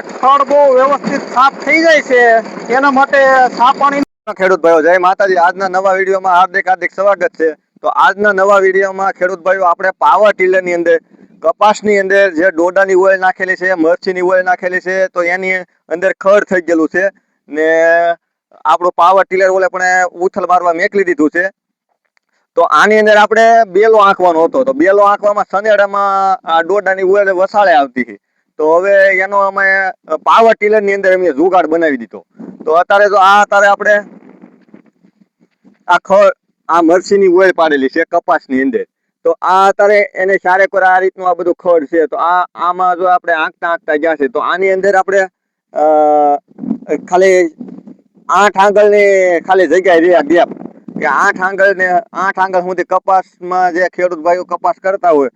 ખડ બહુ વ્યવસ્થિત સાફ થઈ જાય છે એના માટે સાપાણી ખેડૂત ભાઈઓ જય માતાજી। આજના નવા વિડીયોમાં હાર્દિક હાર્દિક સ્વાગત છે। તો આજના નવા વિડીયોમાં ખેડૂત ભાઈઓ આપણે પાવર ટીલર ની અંદર કપાસની અંદર જે ડોડાની ઓઇલ નાખેલી છે, મરચીની ઓઇલ નાખેલી છે, તો એની અંદર ખડ થઈ ગયેલું છે ને આપણું પાવર ટીલર ઓલે પણ ઉથલ મારવા મેકલી દીધું છે। તો આની અંદર આપણે બેલો આંકવાનો હતો, તો બેલો આંકવામાં સનેડામાં આ ડોડાની ઓઇલ વસાળે આવતી હતી। તો હવે એનો અમે પાવર ટીલર ની અંદર અમે જુગાડ બનાવી દીધો। તો અત્યારે તો અત્યારે આપણે આ મરચીની ઓઇલ પાડેલી છે કપાસની અંદર। તો આ અત્યારે એને ચારેકોર આ રીતનું આ બધું ખડ છે। તો આમાં જો આપણે આંકતા આંકતા ગયા છે તો આની અંદર આપણે ખાલી 8 આંગળની ખાલી જગ્યાએ રહ્યા ગેપ કે 8 આંગળ સુધી કપાસમાં જે ખેડૂત ભાઈઓ કપાસ કરતા હોય,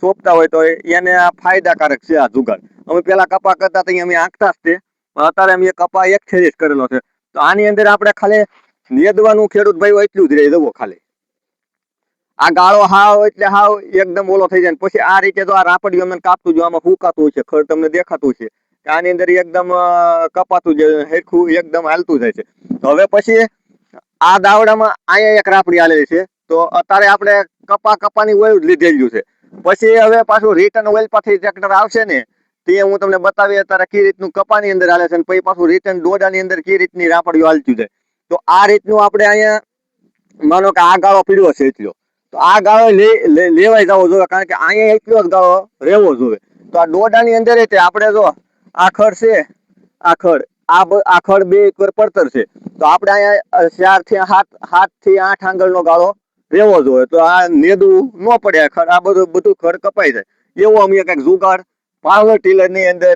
સોંપતા હોય, તો એને આ ફાયદાકારક છે આ જુગાડ। અમે પેલા કપા કરતા તો અમે આંકતા જ તે, અત્યારે અમે કપા એક છેડે જ કરેલો છે। તો આની અંદર આપણે ખાલી નેદવાનું ખેડૂત ભાઈઓ એટલું જ રહી જવો ખાલી આ ગાળો હાવ એટલે હાવ એકદમ ઓલો થઈ જાય। પછી આ રીતે તો આ રાપડીઓ અમને કાપતું જો આમાં ફૂંકાતું હોય છે, ખડ તમને દેખાતું છે કે આની અંદર એકદમ કપાતું જાય, હેરખું એકદમ હાલતું જાય છે। તો હવે પછી આ દાવડામાં અહીંયા એક રાપડી આલેલી છે, તો અત્યારે આપણે કપાની ઓઇલ લીધેલું છે। પછી હવે પાછું રિટર્ન ઓઇલ પાછી ટ્રેક્ટર આવશે ને તે હું તમને બતાવી અત્યારે કઈ રીતનું કપાની અંદર હાલે છે, પછી પાછું રિટર્ન ડોડાની અંદર કઈ રીતની રાપડીઓ હાલતી જાય। તો આ રીતનું આપણે અહીંયા માનો કે આ ગાળો પીડ્યો છે એટલો, તો આ ગાળો લેવાઈ જવો જોઈએ, કારણ કે અહીંયા એટલો જ ગાળો રહેવો જોઈએ। તો આ ડોડાની અંદર આપણે જો આ ખડ છે, આ ખડ બે પડતર છે, તો આપણે અહીંયા 7 થી 8 આંગળનો ગાળો રહેવો જોઈએ। તો આ નેદવું ન પડે, આ બધું ખડ કપાઈ જાય એવો અમે કંઈક જુગાડ પાવર ટીલર ની અંદર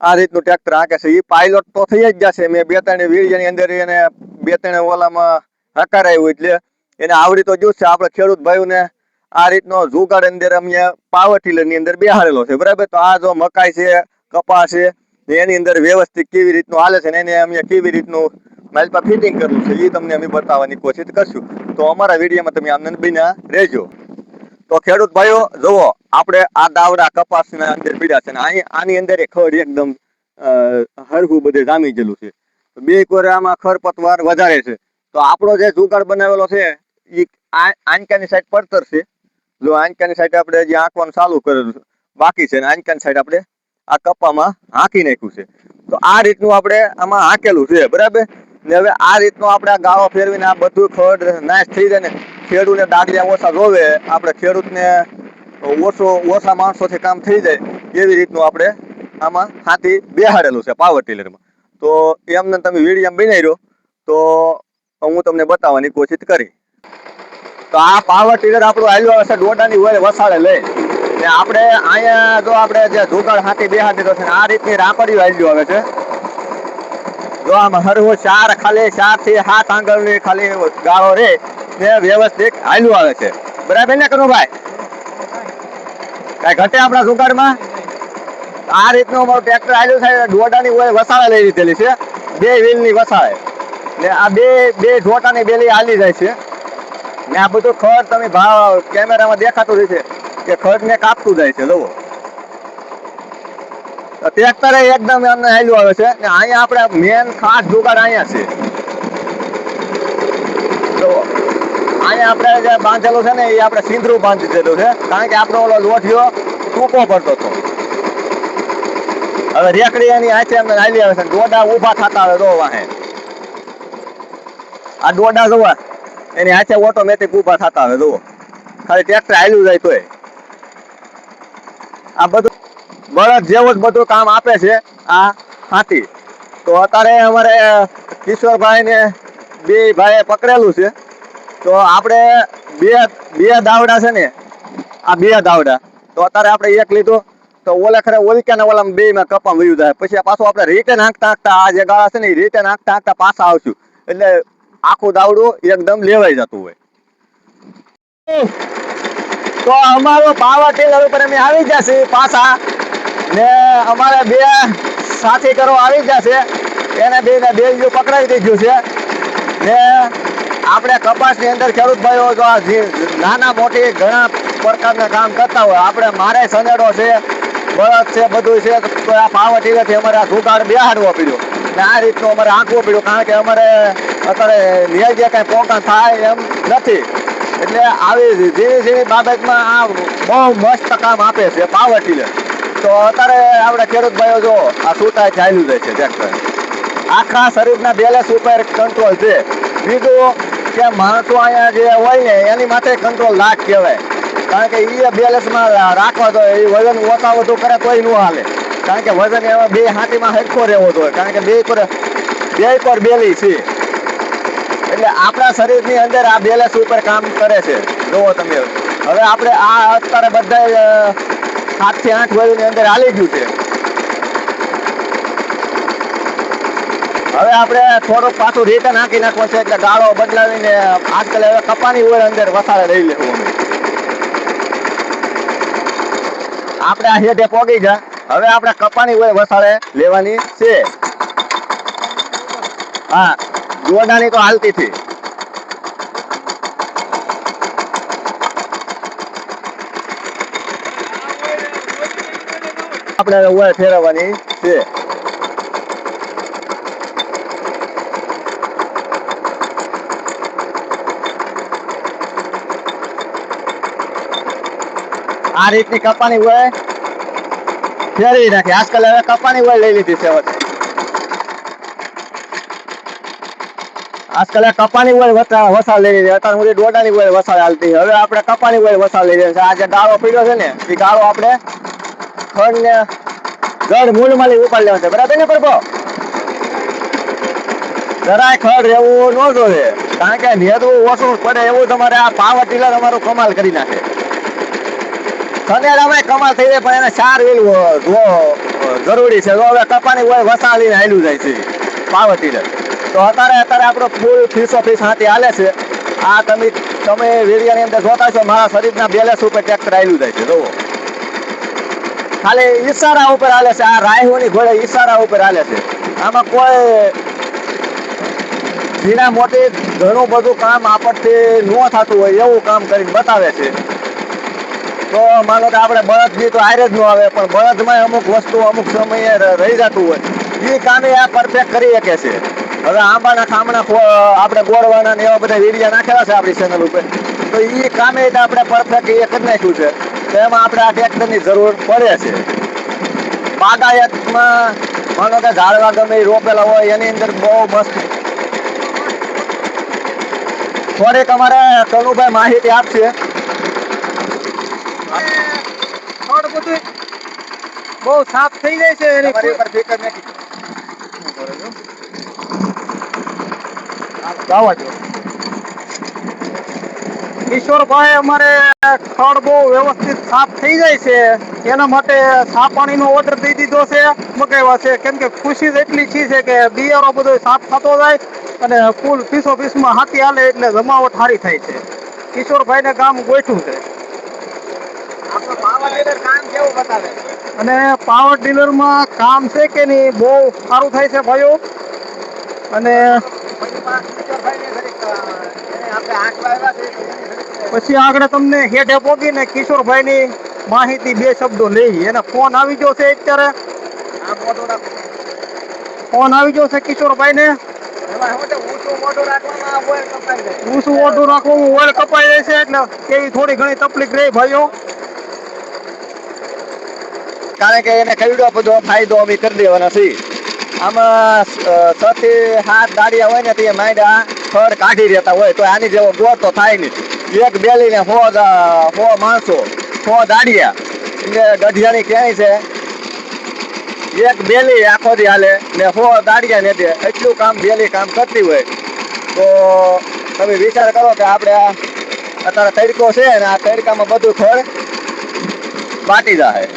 આ રીતનું ટ્રેક્ટર હાંકે છે। એ પાયલોટ તો થઈ જ જશે, મેં 2-3 વીડિયોની અંદર એને 2-3 ઓલામાં હકારાયું એટલે એને આવડી તો ગયું છે। આપણે ખેડૂત ભાઈઓને આ રીતનો જુગાડ અંદર અમે પાવર ટીલર ની અંદર બેહાડેલો છે, બરાબર। તો આ જો મકાઈ છે, કપાસ છે, એની અંદર વ્યવસ્થિત કેવી રીતનું હાલે છે ને એને અમે કેવી રીતનું મારી પાસે ફિટિંગ કરવું છે એ તમને અમે બતાવવાની કોશિશ કરશું। તો અમારા વિડીયોમાં તમે આનંદ બન્યા રહેજો। તો ખેડૂત ભાઈઓ જુઓ, આપણે આ દાવડા કપાસના અંદર પીડ્યા છે ને આની અંદર ખડ એકદમ હરખું બધે જામી ગયેલું છે। બે કોરે આમાં ખરપતવાર વધારે છે। તો આપણો જે જુગાડ બનાવેલો છે એ આંકાની સાઈડ પડતર છે, જો આંકાની સાઈડ આપણે હજી આંકવાનું ચાલુ કરેલું બાકી છે ને આંકાની સાઈડ આપણે આ કપામાં હાંકી નાખ્યું છે। તો આ રીતનું આપણે આમાં હાંકેલું છે, બરાબર ને। હવે આ રીતનો આપણે આ ગાળો ફેરવીને આ બધું ખડ નાશ થઈ જાય ને ખેડૂતને દાગડિયા ઓછા જોવે, આપણે ખેડૂતને ઓછા માણસોથી કામ થઈ જાય એવી રીતનું આપણે આમાં હાથી બેહાડેલું છે પાવર ટીલરમાં। તો એમને તમે વિડીયો બનાવી રહ્યો તો હું તમને બતાવવાની કોશિશ કરી। તો આ પાવર ટીલર આપણું હાલ્યું આવે છે ડોડાની ઓઇલ વસાડે લઈ ને આપણે અહીંયા જો આપણે જે જુગાડ હાથી બેહાડી દીધો છે આ રીતની રાપડીઓ હાલ્યું આવે છે। જો આમાં હરવું ખાલી 4 થી 7 આંગળની ખાલી ગાળો રે ને વ્યવસ્થિત હાલ્યું આવે છે, બરાબર ને કનુભાઈ? કઈ ઘટે આપણા જુગાડમાં? આ રીતનું ટ્રેક્ટર હાલ્યું છે, ડોડાની ઓઇલ વસાડે લઈ લીધેલી છે, 2 વ્હીલની વસાડે ને આ બે ઢોટાની બેલી હાલી જાય છે ને આ બધું ખડ તમે ભાવ કેમેરામાં દેખાતું રહેશે કે ખડને કાપતું જાય છે। જુઓ ટ્રેક્ટર એકદમ એમને હાલ્યું આવે છે ને અહીંયા આપણે મેન ખાસ જુગાડ અહીંયા છે। તો અહીંયા આપણે જે બાંધેલું છે ને એ આપણે સિંદરું બાંધી દીધું છે, કારણ કે આપણો ઓલો લોઠિયો ટૂંકો પડતો હતો। હવે રેકડી એની હાથે અમને હાલી આવે છે, ડોડા ઊભા થતા આવે જો વાહે આ ડોડા જોવા એની હાથે ઓટોમેટિક ઊભા થતા આવે જુઓ, ખાલી ટ્રેક્ટર હાલ્યું જાય તોય આ બધું બળદ જેવું જ બધું કામ આપે છે આ હાથી। તો અત્યારે અમારે કિશોરભાઈ ને 2 ભાઈએ પકડેલું છે। તો આપણે બે દાવડા છે ને, આ 2 દાવડા, તો અત્યારે આપણે એક લીધું તો ઓલે ખરે ઓલક્યાના ઓલામાં 2 માં કપા વયું જાય, પછી પાછું આપણે રિટર્ન હાંકતા આ જે ગાળા છે ને એ રિટર્ન હાંકતા પાછા આવશું, એટલે આખું દાવડું એકદમ લેવાઈ જતું હોય। તો અમારો પાવર ટીલર ઉપર અમે આવી જશે પાછા ને અમારે 2 સાથી કરો આવી જશે, એને બેને બેલ્યું પકડાવી દીધું છે ને આપણે કપાસની અંદર ખેડૂત ભાઈઓ જો નાના મોટી ઘણા પ્રકારના કામ કરતા હોય, આપણે મારે સનેડો છે, બળદ છે બધું છે, તો આ પાવર ટીલરથી અમારે આ જુગાડ બેહાડવો પડ્યો ને આ રીતનું અમારે આંકવો પડ્યો, કારણ કે અમારે અત્યારે નિયાજે કાંઈ પોકાણ થાય એમ નથી. એટલે આવી ઝીણી ઝીણી બાબતમાં આ બહુ મસ્ત કામ આપે છે પાવર ટીલર. તો અત્યારે આપણે ખેડૂત ભાઈઓ જો આ છૂટાય ચાલ્યું જાય છે ટ્રેક્ટર, આખા શરીરના બેલેન્સ ઉપર કંટ્રોલ છે. બીજું કે માણસો અહીંયા જે હોય ને એની માટે કંટ્રોલ લાખ કહેવાય, કારણ કે એ બેલેન્સમાં રાખવા જોઈએ. એ વજન ઓછા વધુ કરે તોય ન હાલે, કારણ કે વજન એમાં બે હાથીમાં હરખો રહેવો જોઈએ, કારણ કે બે પર બેલી છે. એટલે આપણા શરીરની અંદર આ બેલેન્સ ઉપર કામ કરે છે. જુઓ તમે, હવે આપણે આ અત્યારે બધા 7 થી 8 વર્ષની અંદર હાલી ગયું છે. હવે આપણે થોડુંક પાછું રિટર્ન હાંકી નાખવું છે, એટલે ગાળો બદલાવીને આજકાલ હવે કપાની હોય અંદર વસાડે લઈ લેવું. આપણે આ હેઠે પોગી ગયા, હવે આપણે કપાની હોય વસાડે લેવાની છે. હા, જોડાની તો હાલતી થી આપણે હોય ફેરવવાની છે. આ રીતની કપાની હોય ફેરવી નાખી. આજકાલ હવે કપાની હોય લઈ લીધી છે. આજકાલ કપાની હોય વસાળ લઈ લીધી, અત્યારે સુધી ડોડાની હોય વસાળ હાલતી. હવે આપણે કપાની હોય વસાળ લઈ લીધી. આ જે ગાળો પીડ્યો છે ને એ ગાળો આપણે ખડ ને જડ મૂળમાં લઈ ઉપાડી લેવાનું છે. બરાબર ને પ્રભો? જરાય ખડ રહેવું ન જોઈએ, કારણ કે નેદવું ઓછું પડે એવું તમારે આ પાવર ટીલર અમારું કમાલ કરી નાખે. ખનેડામાં કમાલ થઈ જાય, પણ એને સાર વેલવું જરૂરી છે. હવે કપાની હોય વસાળીને હાલ્યું જાય છે પાવર ટીલર. તો અત્યારે આપણો ફૂલ ફીસો ફીસ હાથી હાલે છે. આ તમે વિડીયોની અંદર જોતા છો, મારા શરીરના બેલેન્સ ઉપર ટ્રેક્ટર હાલ્યું જાય છે. જુઓ, ખાલી ઈશારા ઉપર હાલે છે. આ રાયહોની ઘોડે ઈશારા ઉપર હાલે છે. આમાં કોઈ ઝીણા મોટી ઘણું બધું કામ આપણથી ન થતું હોય એવું કામ કરીને બતાવે છે. તો માનો કે આપણે બળદની તો હારે જ ન આવે, પણ બળદમાં અમુક વસ્તુ અમુક સમયે રહી જતું હોય, એ કામે આ પરફેક્ટ કરી શકે છે. હવે આંબાના ખામણા આપણે ગોળવાના ને એવા બધા વિડીયો નાખેલા છે આપણી ચેનલ ઉપર, તો એ કામે આપણે પરફેક્ટ એ કરી નાખ્યું છે. તો એમાં આપણે આ ટ્રેક્ટરની જરૂર પડે છે. બાગાયતમાં માનો કે ઝાડવા ગમે રોપેલા હોય એની અંદર બહુ મસ્ત થોડીક અમારે કનુભાઈ માહિતી આપશે. બહુ સાફ થઈ જાય છે એની પર ફિકર નથી. કિશોરભાઈ, અમારે ખડ બહુ વ્યવસ્થિત સાફ થઈ જાય છે, એના માટે સાફ પાણીનો ઓર્ડર દઈ દીધો છે, મગાવ્યા છે. કેમ કે ખુશી જ એટલી છે કે બિયારો બધો સાફ થતો જાય અને ફૂલ પીસો પીસમાં હાથી હાલે એટલે જમાવટ સારી થાય છે. કિશોરભાઈને કામ ગોઠવું છે. અને પાવર ડીલરમાં કામ છે કે નહીં બહુ સારું થાય છે ભાઈઓ. અને પછી આગળ તમને હેઠે પોગીને કિશોરભાઈની માહિતી 2 શબ્દો લઈ. એના ફોન આવી ગયો છે અત્યારે, ફોન આવી ગયો છે કિશોરભાઈને. ઊંચું ઓઢું રાખવામાં ઓઇલ કપાઈ જાય છે, એટલે એવી થોડી ઘણી તકલીફ રહી ભાઈઓ. કારણ કે એને કઈડો બધો ફાયદો અમે કરી દેવાના છીએ. આમાં 6 થી 7 દાડિયા હોય ને તે માંડ્યા ખડ કાઢી રહેતા હોય, તો આની જેવો ગોળ તો થાય નહીં. એક બેલીને 100 માણસો 100 દાડિયા એટલે ગઢિયાની ક્યાંય છે. એક બેલી આખો દી હાલે ને 100 દાડિયા ને દે, એટલું કામ બેલી કામ કરતી હોય. તો તમે વિચાર કરો કે આપણે આ અત્યારે તડકો છે ને આ તડકામાં બધું ખડ બાટી જાય.